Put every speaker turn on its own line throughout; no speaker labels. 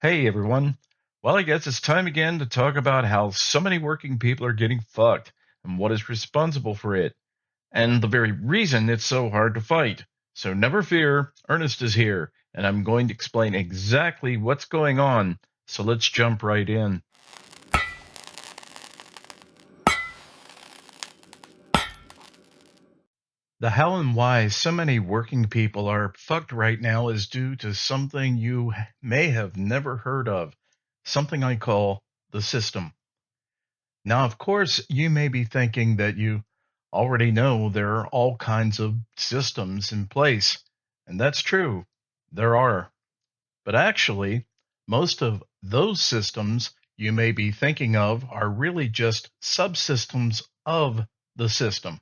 Hey everyone. Well, I guess it's time again to talk about how so many working people are getting fucked and what is responsible for it, and the very reason it's so hard to fight. So never fear, Ernest is here, and I'm going to explain exactly what's going on. So let's jump right in. The how and why so many working people are fucked right now is due to something you may have never heard of, something I call the system. Now, of course, you may be thinking that you already know there are all kinds of systems in place, and that's true. There are. But actually, most of those systems you may be thinking of are really just subsystems of the system.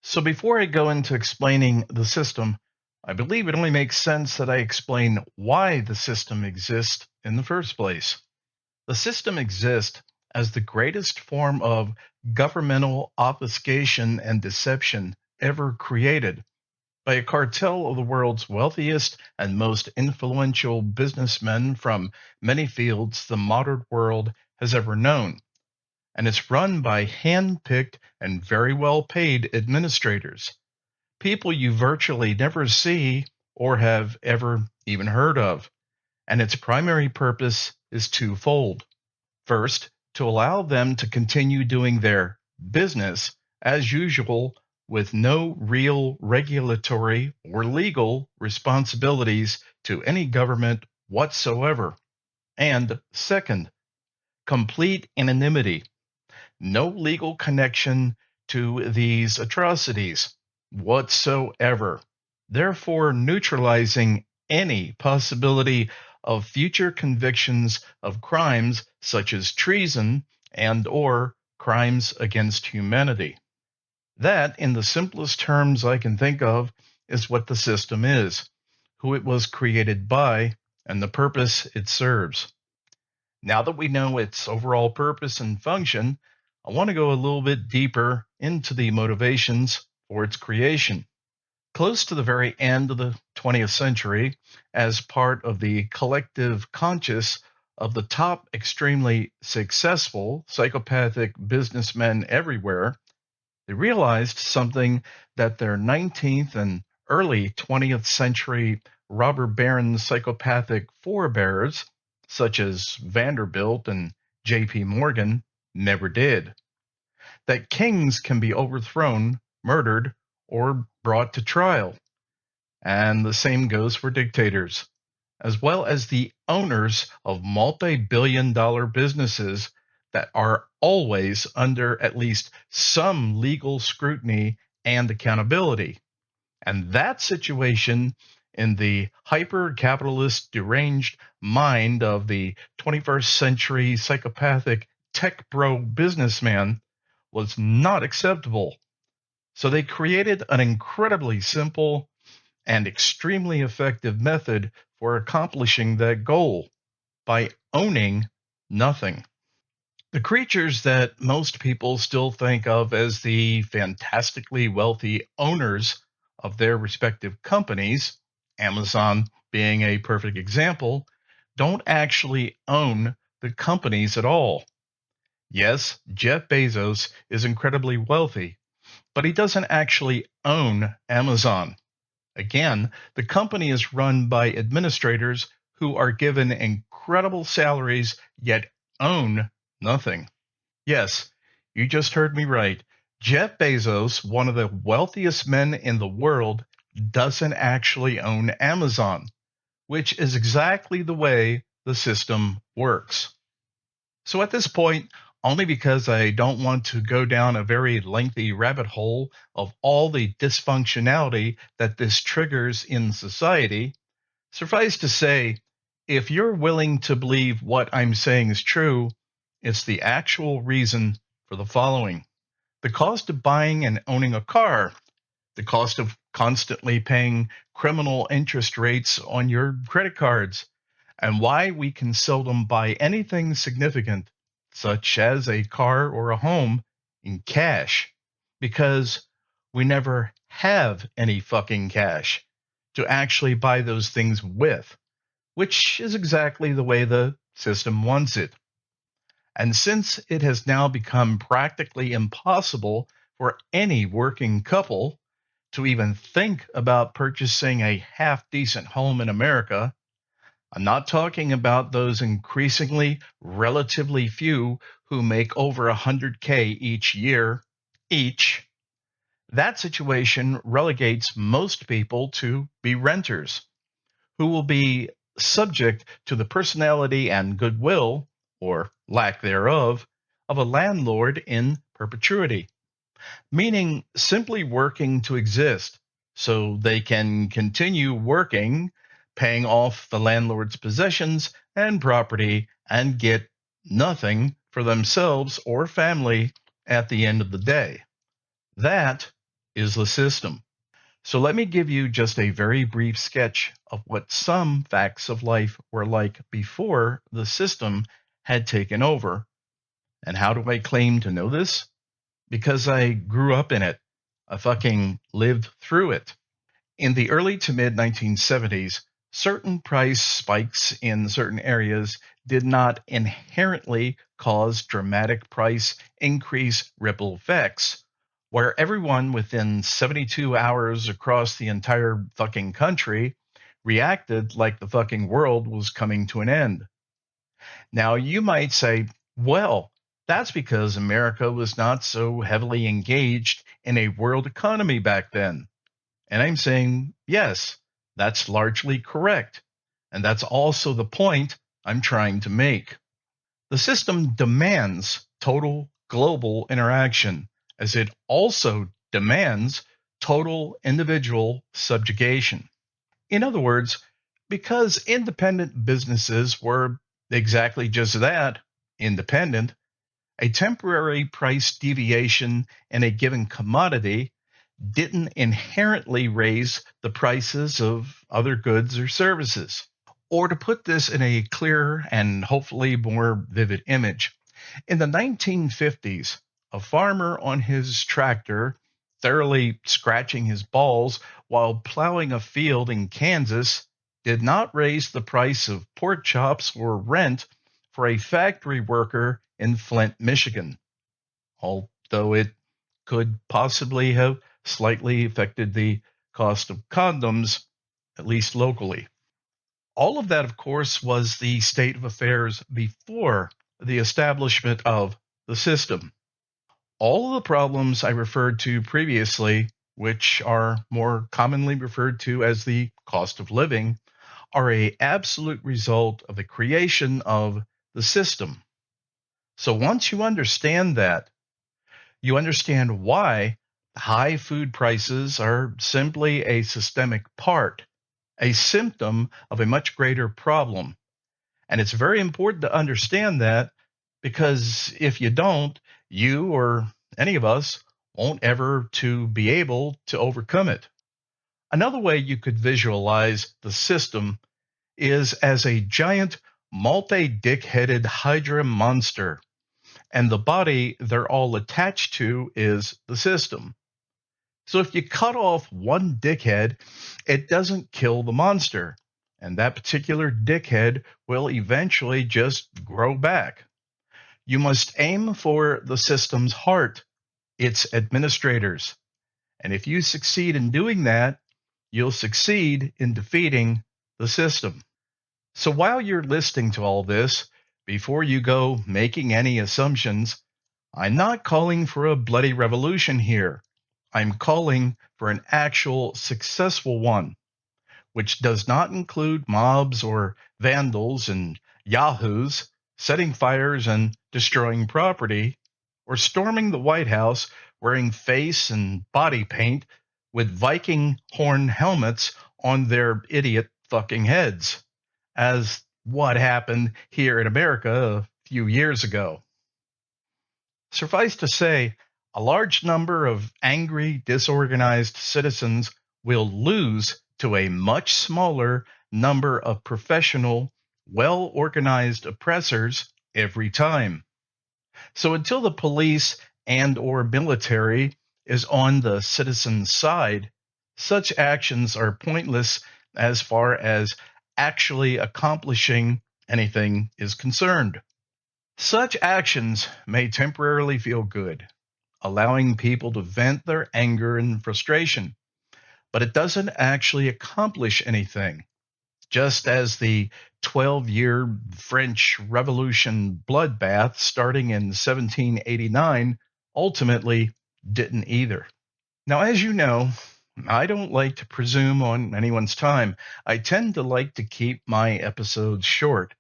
So before I go into explaining the system, I believe it only makes sense that I explain why the system exists in the first place. The system exists as the greatest form of governmental obfuscation and deception ever created by a cartel of the world's wealthiest and most influential businessmen from many fields the modern world has ever known. And it's run by hand picked and very well paid administrators, people you virtually never see or have ever even heard of. And its primary purpose is twofold. First, to allow them to continue doing their business as usual with no real regulatory or legal responsibilities to any government whatsoever. And second, complete anonymity, no legal connection to these atrocities whatsoever, therefore neutralizing any possibility of future convictions of crimes such as treason and or crimes against humanity. That, in the simplest terms I can think of, is what the system is, who it was created by, and the purpose it serves. Now that we know its overall purpose and function, I want to go a little bit deeper into the motivations for its creation. Close to the very end of the 20th century, as part of the collective conscious of the top extremely successful psychopathic businessmen everywhere, they realized something that their 19th and early 20th century robber baron psychopathic forebears, such as Vanderbilt and J.P. Morgan, never did: that kings can be overthrown, murdered, or brought to trial. And the same goes for dictators, as well as the owners of multi-billion-dollar businesses that are always under at least some legal scrutiny and accountability. And that situation in the hyper capitalist deranged mind of the 21st century psychopathic tech bro businessman was not acceptable. So they created an incredibly simple and extremely effective method for accomplishing that goal by owning nothing. The creatures that most people still think of as the fantastically wealthy owners of their respective companies, Amazon being a perfect example, don't actually own the companies at all. Yes, Jeff Bezos is incredibly wealthy, but he doesn't actually own Amazon. Again, the company is run by administrators who are given incredible salaries yet own nothing. Yes, you just heard me right. Jeff Bezos, one of the wealthiest men in the world, doesn't actually own Amazon, which is exactly the way the system works. So at this point, only because I don't want to go down a very lengthy rabbit hole of all the dysfunctionality that this triggers in society, suffice to say, if you're willing to believe what I'm saying is true, it's the actual reason for the following: the cost of buying and owning a car, the cost of constantly paying criminal interest rates on your credit cards, and why we can seldom buy anything significant, such as a car or a home, in cash, because we never have any fucking cash to actually buy those things with. which is exactly the way the system wants it. And since it has now become practically impossible for any working couple to even think about purchasing a half decent home in America, I'm not talking about those increasingly relatively few who make over 100K each year, each. That situation relegates most people to be renters, who will be subject to the personality and goodwill, or lack thereof, of a landlord in perpetuity, meaning simply working to exist so they can continue working, paying off the landlord's possessions and property, and get nothing for themselves or family at the end of the day. That is the system. So let me give you just a very brief sketch of what some facts of life were like before the system had taken over. And how do I claim to know this? Because I grew up in it. I fucking lived through it. In the early to mid 1970s, certain price spikes in certain areas did not inherently cause dramatic price increase ripple effects, where everyone within 72 hours across the entire fucking country reacted like the fucking world was coming to an end. Now, you might say, well, that's because America was not so heavily engaged in a world economy back then. And I'm saying, yes, that's largely correct. And that's also the point I'm trying to make. The system demands total global interaction, as it also demands total individual subjugation. In other words, because independent businesses were exactly just that, independent, a temporary price deviation in a given commodity didn't inherently raise the prices of other goods or services. Or to put this in a clearer and hopefully more vivid image, in the 1950s, a farmer on his tractor, thoroughly scratching his balls while plowing a field in Kansas, did not raise the price of pork chops or rent for a factory worker in Flint, Michigan, although it could possibly have slightly affected the cost of condoms, at least locally. All of that, of course, was the state of affairs before the establishment of the system. All of the problems I referred to previously, which are more commonly referred to as the cost of living, are a absolute result of the creation of the system. So once you understand that, you understand why high food prices are simply a systemic part, a symptom of a much greater problem. And it's very important to understand that, because if you don't, you or any of us won't ever to be able to overcome it. Another way you could visualize the system is as a giant multi-dick-headed hydra monster, and the body they're all attached to is the system. So if you cut off one dickhead, it doesn't kill the monster, and that particular dickhead will eventually just grow back. You must aim for the system's heart, its administrators. And if you succeed in doing that, you'll succeed in defeating the system. So while you're listening to all this, before you go making any assumptions, I'm not calling for a bloody revolution here. I'm calling for an actual successful one, which does not include mobs or vandals and yahoos setting fires and destroying property, or storming the White House wearing face and body paint with Viking horn helmets on their idiot fucking heads, as what happened here in America a few years ago. Suffice to say, a large number of angry, disorganized citizens will lose to a much smaller number of professional, well organized oppressors every time. So until the police and or military is on the citizen's side, such actions are pointless as far as actually accomplishing anything is concerned. Such actions may temporarily feel good, allowing people to vent their anger and frustration, but it doesn't actually accomplish anything. Just as the 12-year French Revolution bloodbath starting in 1789 ultimately didn't either. Now, as you know, I don't like to presume on anyone's time. I tend to like to keep my episodes short,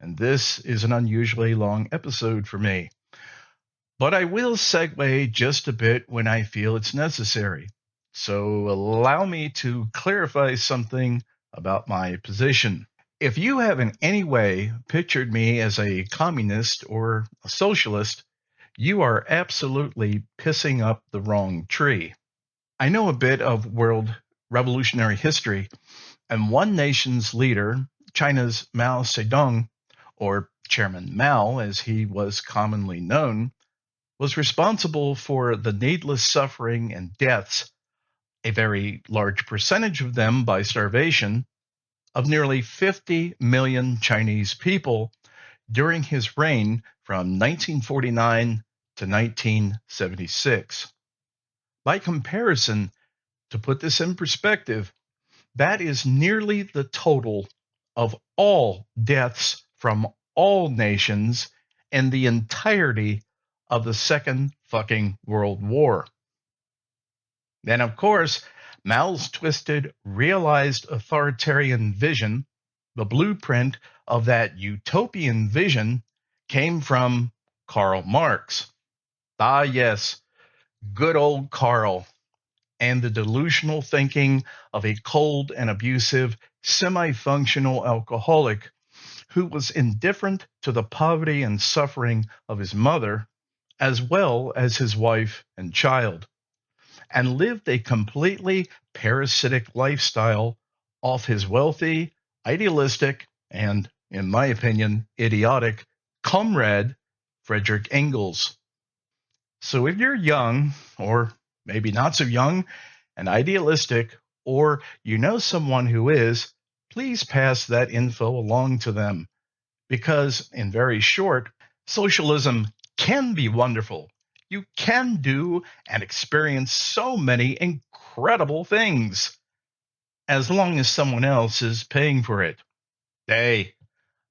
and this is an unusually long episode for me. But I will segue just a bit when I feel it's necessary. So allow me to clarify something about my position. If you have in any way pictured me as a communist or a socialist, you are absolutely pissing up the wrong tree. I know a bit of world revolutionary history, and one nation's leader, China's Mao Zedong, or Chairman Mao as he was commonly known, was responsible for the needless suffering and deaths, a very large percentage of them by starvation, of nearly 50 million Chinese people during his reign from 1949 to 1976. By comparison, to put this in perspective, that is nearly the total of all deaths from all nations in the entirety of the Second fucking World War. Then, of course, Mao's twisted, realized authoritarian vision, the blueprint of that utopian vision, came from Karl Marx. Ah, yes, good old Karl, and the delusional thinking of a cold and abusive, semi functional alcoholic who was indifferent to the poverty and suffering of his mother, as well as his wife and child, and lived a completely parasitic lifestyle off his wealthy, idealistic, and, in my opinion, idiotic comrade, Friedrich Engels. So if you're young, or maybe not so young, and idealistic, or you know someone who is, please pass that info along to them. Because, in very short, socialism can be wonderful. You can do and experience so many incredible things as long as someone else is paying for it. Hey,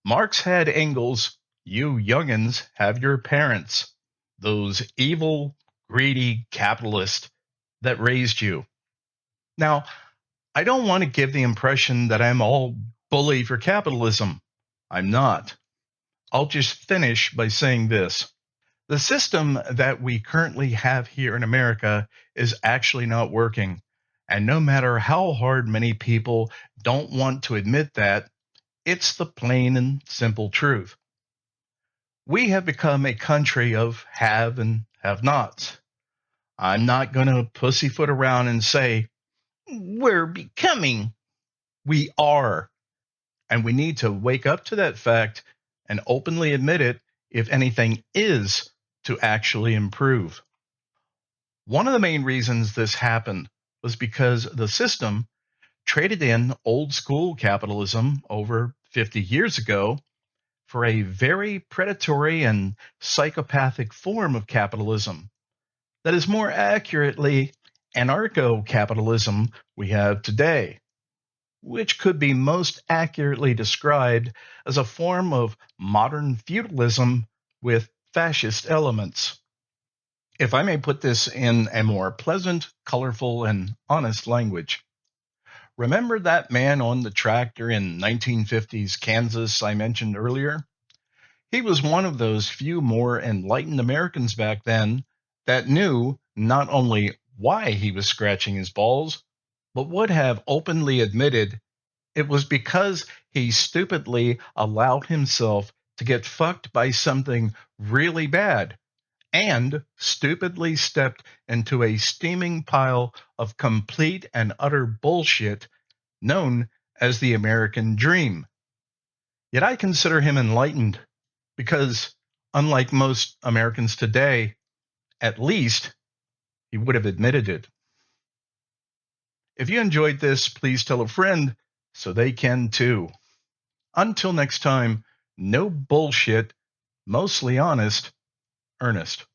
Marx had Engels. You youngins have your parents, those evil, greedy capitalists that raised you. Now, I don't want to give the impression that I'm all bully for capitalism. I'm not. I'll just finish by saying this. The system that we currently have here in America is actually not working. And no matter how hard many people don't want to admit that, it's the plain and simple truth. We have become a country of have and have nots. I'm not going to pussyfoot around and say, we're becoming. We are. And we need to wake up to that fact and openly admit it if anything is to actually improve. One of the main reasons this happened was because the system traded in old school capitalism over 50 years ago for a very predatory and psychopathic form of capitalism that is more accurately anarcho capitalism we have today, which could be most accurately described as a form of modern feudalism with fascist elements. If I may put this in a more pleasant, colorful, and honest language, remember that man on the tractor in 1950s Kansas I mentioned earlier? He was one of those few more enlightened Americans back then that knew not only why he was scratching his balls, but would have openly admitted it was because he stupidly allowed himself to get fucked by something really bad and stupidly stepped into a steaming pile of complete and utter bullshit known as the American dream. Yet I consider him enlightened because, unlike most Americans today, at least he would have admitted it. If you enjoyed this, please tell a friend so they can too. Until next time, no bullshit, mostly honest, Ernest.